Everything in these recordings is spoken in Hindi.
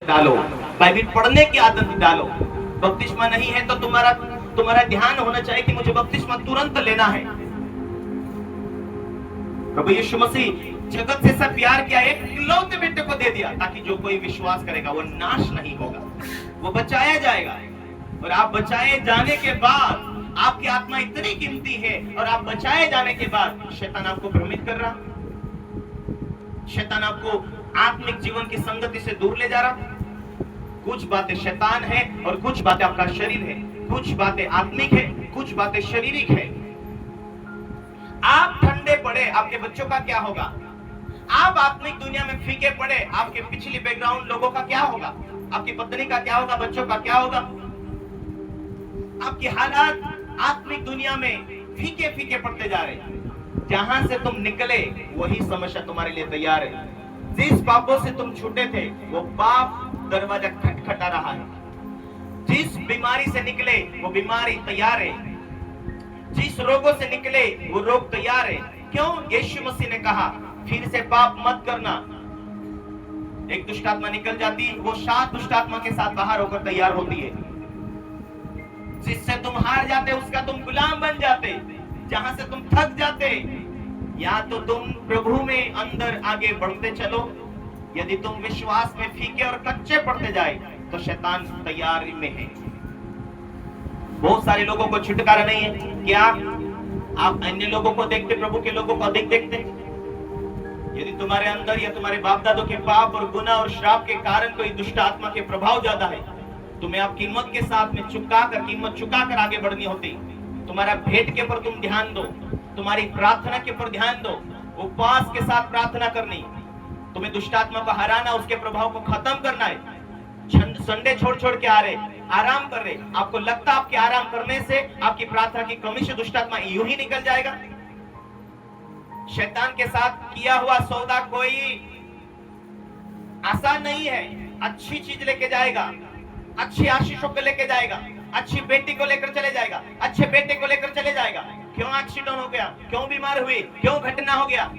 डालो, बाइबल पढ़ने की आदत डालो। बपतिस्मा नहीं है तो तुम्हारा ध्यान होना चाहिए कि मुझे बपतिस्मा तुरंत लेना है। प्रभु यीशु मसीह जगत से सब प्यार किया, एक इकलौते बेटे को दे दिया ताकि जो कोई विश्वास करेगा वो नाश नहीं होगा, वो बचाया जाएगा। और आप बचाए जाने के बाद आपकी आत्मा इतनी कीमती है, और आप बचाए जाने के बाद शैतान आपको भ्रमित कर रहा, शैतान आपको आत्मिक जीवन की संगति से दूर ले जा रहा। कुछ बातें शैतान है और कुछ बातें आपका शरीर है, कुछ बातें आत्मिक है, कुछ बातें शारीरिक है। आप ठंडे पड़े, आपके बच्चों का क्या होगा? आप आत्मिक दुनिया में फीके पड़े, आपके पिछले बैकग्राउंड लोगों का क्या होगा? आपकी पत्नी का क्या होगा? बच्चों का क्या होगा? आपकी हालात आत्मिक दुनिया में फीके फीके पड़ते जा रहे हैं। जहां से तुम निकले वही समस्या तुम्हारे लिए तैयार है। जिस पापों से तुम छूटे थे वो पाप दरवाजा खटखटा रहा है। जिस बीमारी से निकले वो बीमारी तैयार है। जिस रोगों से निकले वो रोग तैयार है। क्यों? यीशु मसीह ने कहा फिर से पाप मत करना। एक दुष्ट आत्मा निकल जाती, वो 7 दुष्ट आत्मा के साथ बाहर होकर तैयार होती है। जिससे तुम हार जाते उसका तुम गुलाम बन जाते। जहां से तुम थक जाते, या तो तुम प्रभु में अंदर आगे बढ़ते चलो, यदि तुम विश्वास में फीके और कच्चे पड़ते जाए तो शैतान तैयारी में है। बहुत सारे लोगों को छुटकारा नहीं है। क्या आप अन्य लोगों को देखते, प्रभु के लोगों को अधिक देखते? यदि तुम्हारे अंदर या तुम्हारे बाप दादों के पाप और गुनाह और श्राप के कारण कोई दुष्ट आत्मा के प्रभाव ज्यादा है, तुम्हें आप कीमत के साथ में कीमत चुकाकर आगे बढ़नी होती। तुम्हारा भेंट के ऊपर तुम ध्यान दो, तुम्हारी प्रार्थना के ऊपर ध्यान दो, उपवास के साथ प्रार्थना करनी। तुम्हें दुष्ट आत्मा को हराना, उसके प्रभाव को खत्म करना है। संडे छोड़ छोड़ के आ रहे, आराम कर रहे, आपको लगता आपके आराम करने से, आपकी प्रार्थना की कमी से दुष्ट आत्मा यूं ही निकल जाएगा? शैतान के साथ किया हुआ सौदा कोई आसान नहीं है। अच्छी चीज लेके जाएगा, अच्छी आशीषों को लेके जाएगा, अच्छी बेटी को लेकर चले जाएगा, अच्छे बेटे को लेकर चले जाएगा। क्यों एक्सीडेंट हो गया, क्यों बीमार हुए, क्यों घटना हो गया?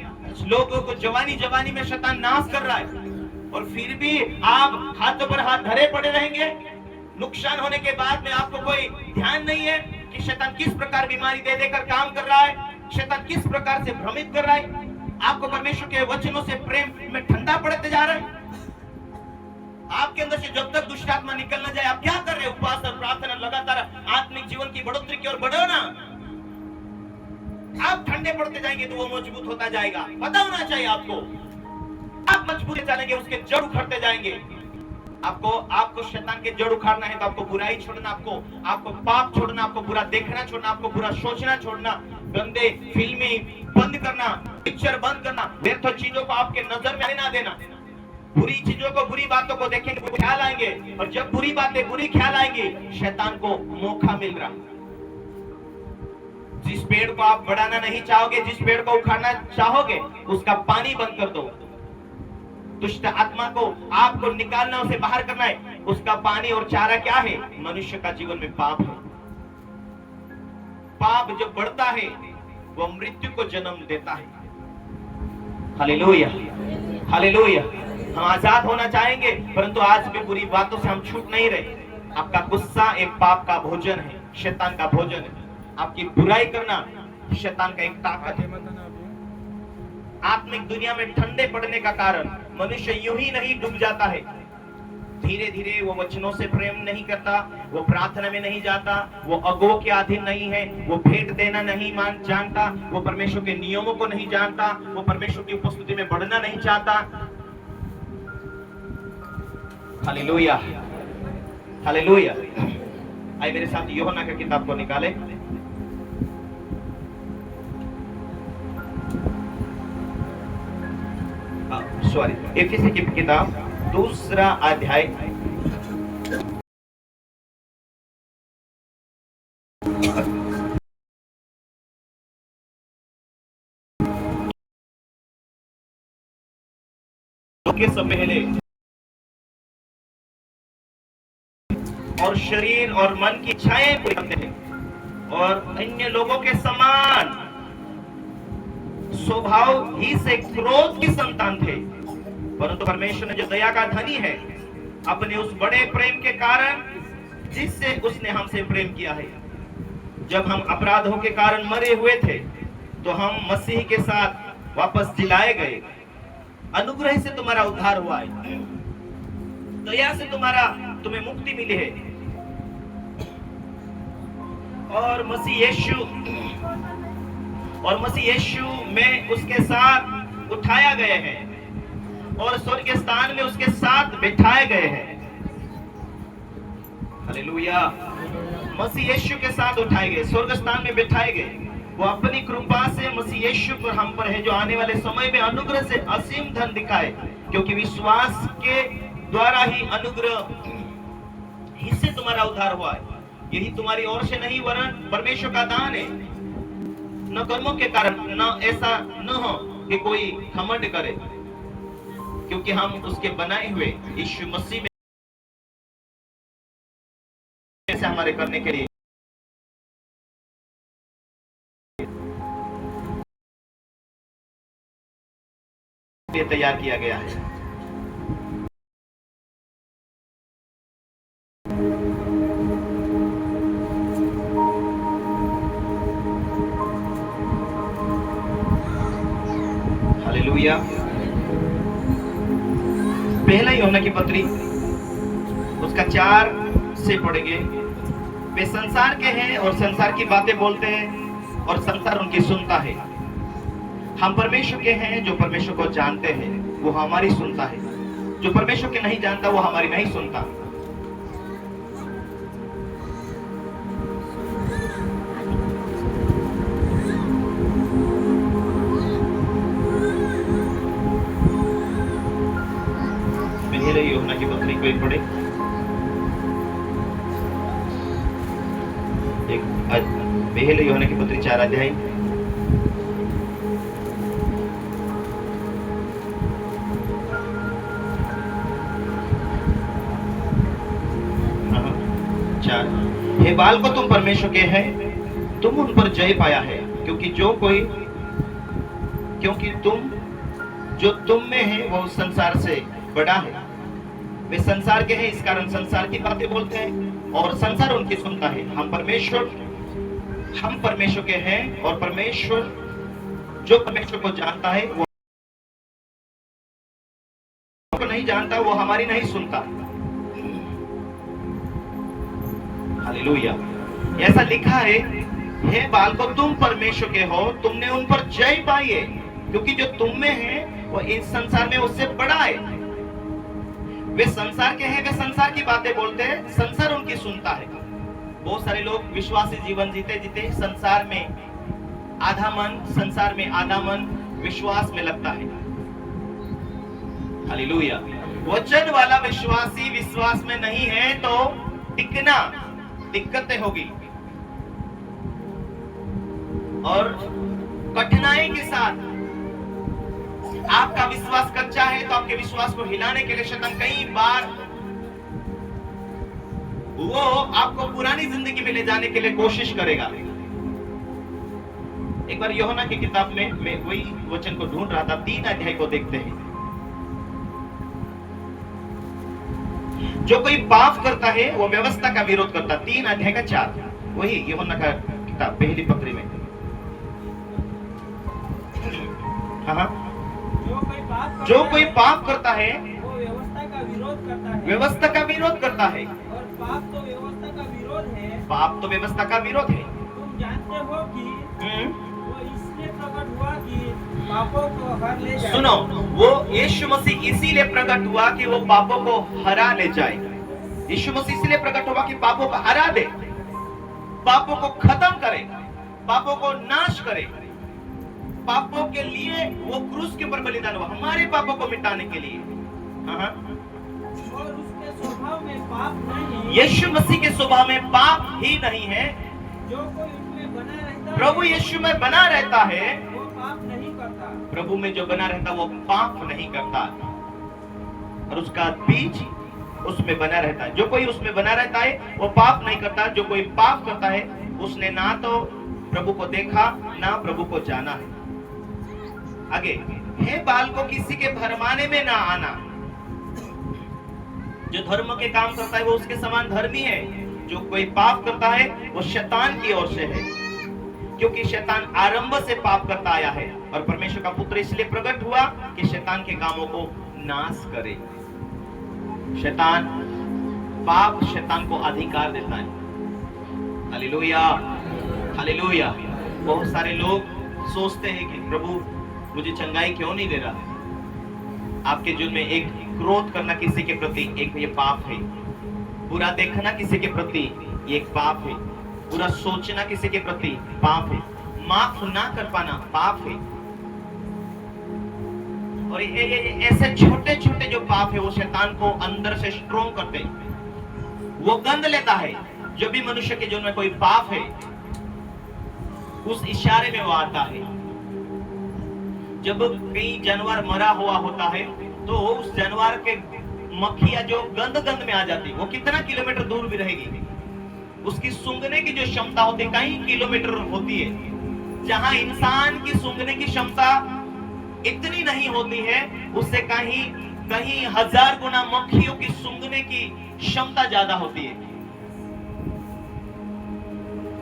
लोगों को जवानी में शैतान नाश कर रहा है, और फिर भी आप हाथों पर हाथ धरे पड़े रहेंगे। नुकसान होने के बाद में आपको कोई ध्यान नहीं है कि शैतान किस प्रकार बीमारी दे देकर काम कर रहा है, शैतान किस प्रकार से भ्रमित कर रहा है। आपको परमेश्वर के वचनों से प्रेम में ठंडा पड़ते जा रहा है। आपके अंदर से जब तक दुष्ट आत्मा निकल ना जाए, आप क्या कर रहे हैं? उपवास और प्रार्थना लगातार आत्मिक जीवन की बढ़ोतरी की ओर बढ़ो ना। आप ठंडे पड़ते जाएंगे तो वो मजबूत होता जाएगा। पता होना चाहिए आपको, आप मजबूत चलेंगे, उसके जड़ उखड़ते जाएंगे। आपको शैतान के जड़ उखाड़ना है तो आपको बुराई छोड़ना, आपको पाप छोड़ना, आपको बुरा देखना छोड़ना, आपको बुरा सोचना छोड़ना, गंदे फिल्में बंद करना, पिक्चर बंद करना, व्यर्थ चीजों को आपके नजर में ना देना। बुरी चीजों को, बुरी बातों को देखेंगे तो ख्याल आएंगे, और जब बुरी बातें, बुरी ख्याल आएंगे, शैतान को मौका मिल रहा। जिस पेड़ को आप बढ़ाना नहीं चाहोगे, जिस पेड़ को उखाड़ना चाहोगे, उसका पानी बंद कर दो। दुष्ट आत्मा को आपको निकालना, उसे बाहर करना है, उसका पानी और चारा क्या है? मनुष्य का जीवन में पाप है। पाप जब बढ़ता है वो मृत्यु को जन्म देता है। Hallelujah, hallelujah. हम आजाद होना चाहेंगे, परंतु आज भी बुरी बातों से हम छूट नहीं रहे। आपका गुस्सा एक पाप का भोजन है, शैतान का भोजन है। आपकी बुराई करना शैतान का एक ताकत है। आत्मिक दुनिया में ठंडे पड़ने का कारण मनुष्य यूं ही नहीं डूब जाता है। धीरे धीरे वो वचनों से प्रेम नहीं करता, वो प्रार्थना में नहीं जाता, वो अगुओं के अधीन नहीं है, वो भेंट देना नहीं जानता, वो परमेश्वर के नियमों को नहीं जानता, वो परमेश्वर की उपस्थिति में बढ़ना नहीं चाहता। Hallelujah, hallelujah. आइए मेरे साथ यूहन्ना की किताब को निकाले। सॉरी, एफिसी की किताब 2 अध्याय के सब पहले और शरीर और मन की इच्छाएं पूरी करते थे, और अन्य लोगों के समान स्वभाव ही से क्रोध की संतान थे। परंतु परमेश्वर ने जो दया का धनी है, अपने उस बड़े प्रेम के कारण जिससे उसने हमसे प्रेम किया है। जब हम अपराधों के कारण मरे हुए थे तो हम मसीह के साथ वापस जिलाए गए। अनुग्रह से तुम्हारा उद्धार हुआ है, दया से तुम्हें मुक्ति मिली है और मसीह यीशु में उसके साथ उठाया गए हैं और स्वर्ग स्थान में उसके साथ बिठाए गए हैं। हालेलुया। मसीह यीशु के साथ उठाए गए, स्वर्ग स्थान में बिठाए गए। वो अपनी कृपा से मसीह यीशु पर हम पर है, जो आने वाले समय में अनुग्रह से असीम धन दिखाए, क्योंकि विश्वास के द्वारा ही अनुग्रह इससे तुम्हारा उद्धार हुआ है। यही तुम्हारी ओर से नहीं वरन परमेश्वर का दान है, न कर्मों के कारण, न ऐसा न हो कि कोई घमंड करे, क्योंकि हम उसके बनाए हुए यीशु मसीह में ऐसे हमारे करने के लिए तैयार किया गया है। हालेलुया। पहला यूहन्ना की पत्री उसका 4 से पढ़ेंगे। वे संसार के हैं और संसार की बातें बोलते हैं और संसार उनकी सुनता है। हम परमेश्वर के हैं, जो परमेश्वर को जानते हैं वो हमारी सुनता है। जो परमेश्वर के नहीं जानता वो हमारी नहीं सुनता। पहले यूहन्ना की पत्री को एक पढ़े। पहले यूहन्ना की पत्री 4 अध्याय। हे बालकों, तुम परमेश्वर के हैं, तुम उन पर जय पाया है, क्योंकि जो तुम में है वो संसार से बड़ा है। वे संसार के हैं, इस कारण संसार की बातें बोलते हैं और संसार उनकी सुनता है। हम परमेश्वर के हैं और जो परमेश्वर को जानता है वो नहीं जानता, वो हमारी नहीं सुनता। हालेलुया। ऐसा लिखा है, हे बालकों, तुम परमेश्वर के हो, तुमने उन पर जय पाई है, क्योंकि जो तुम में है वो इस संसार में उससे बड़ा है। वे संसार के हैं, वे संसार की बातें बोलते हैं, संसार उनकी सुनता है। बहुत सारे लोग विश्वासी जीवन जीते जीते संसार में आधा मन विश्वास में लगता है। हालेलुया। वचन वाला विश्वासी विश्वास में नहीं है तो टिकना दिक्कतें होगी और कठिनाई के साथ। आपका विश्वास कच्चा है तो आपके विश्वास को हिलाने के लिए शैतान कई बार वो आपको पुरानी जिंदगी में ले जाने के लिए कोशिश करेगा। एक बार यूहन्ना की किताब में मैं वही वचन को ढूंढ रहा था, 3 अध्याय को देखते हैं। जो कोई पाप करता है वो व्यवस्था का विरोध करता। 3 अध्याय का 4, वही यूहन्ना का किताब पहली पत्री में। हाँ, जो कोई पाप करता है वो व्यवस्था का विरोध करता है। व्यवस्था का विरोध करता है और पाप तो व्यवस्था का विरोध है। पाप तो व्यवस्था का विरोध है। तुम जानते हो कि वो इसलिए प्रकट हुआ कि पापों को हर ले जाए। सुनो, वो यीशु मसीह इसीलिए प्रकट हुआ कि वो पापों को हरा ले जाए। यीशु मसीह इसलिए प्रकट हुआ कि पापों को हरा दे, पापों को खत्म करे, पापों को नाश करे। पापों के लिए वो क्रूस के ऊपर बलिदान हुआ, हमारे पापों को मिटाने के लिए। और उसके स्वभाव में पाप नहीं। यीशु मसीह के स्वभाव में पाप ही नहीं है। जो कोई उसमें बना रहता है, प्रभु यीशु में बना रहता है, वो पाप नहीं करता। प्रभु में जो बना रहता वो पाप नहीं करता और उसका बीज उसमें बना रहता है। जो कोई उसमें बना रहता है वो पाप नहीं करता। जो कोई पाप करता है उसने ना तो प्रभु को देखा ना प्रभु को जाना है। आगे, हे बालकों, किसी के भरमाने में ना आना। जो धर्म के काम करता है वो उसके समान धर्मी है। जो कोई पाप करता है वो शैतान की ओर से है, क्योंकि शैतान आरंभ से पाप करता आया है और परमेश्वर का पुत्र इसलिए प्रकट हुआ कि शैतान के कामों को नाश करे। शैतान, पाप शैतान को अधिकार देता है। Hallelujah, hallelujah. बहुत सारे लोग सोचते हैं कि प्रभु मुझे चंगाई क्यों नहीं दे रहा। आपके जीवन में एक क्रोध करना किसी के प्रति एक ये पाप है, बुरा देखना किसी के प्रति ये एक पाप है, बुरा सोचना किसी के प्रति पाप है, माफ ना कर पाना पाप है। और ये ऐसे छोटे छोटे जो पाप है वो शैतान को अंदर से स्ट्रोंग करते हैं। वो गंध लेता है। जब भी मनुष्य के जीवन में कोई पाप है उस इशारे में वो आता है। जब कई जानवर मरा हुआ होता है तो उस जानवर के मक्खियां जो गंध में आ जाती, वो कितना किलोमीटर दूर भी रहेगी, उसकी सूंघने की जो क्षमता होती है कई किलोमीटर होती है। जहां इंसान की सूंघने की क्षमता इतनी नहीं होती है, उससे कहीं 1000 गुना मक्खियों की सूंघने की क्षमता ज्यादा होती है।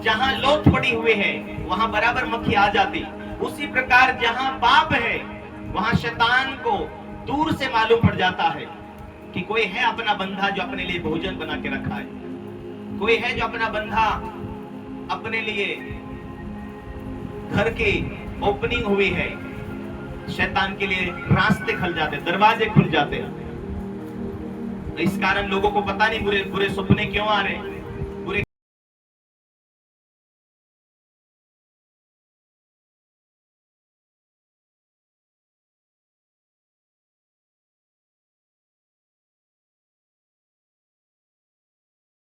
जहां लोथ पड़ी हुई है वहां बराबर मक्खी आ जाती। उसी प्रकार जहां पाप है वहां शैतान को दूर से मालूम पड़ जाता है कि कोई है अपना बंधा जो अपने लिए भोजन बना के रखा है, कोई है जो अपना बंधा अपने लिए घर की ओपनिंग हुई है। शैतान के लिए रास्ते खुल जाते, दरवाजे खुल जाते हैं। इस कारण लोगों को पता नहीं बुरे बुरे सपने क्यों आ रहे हैं,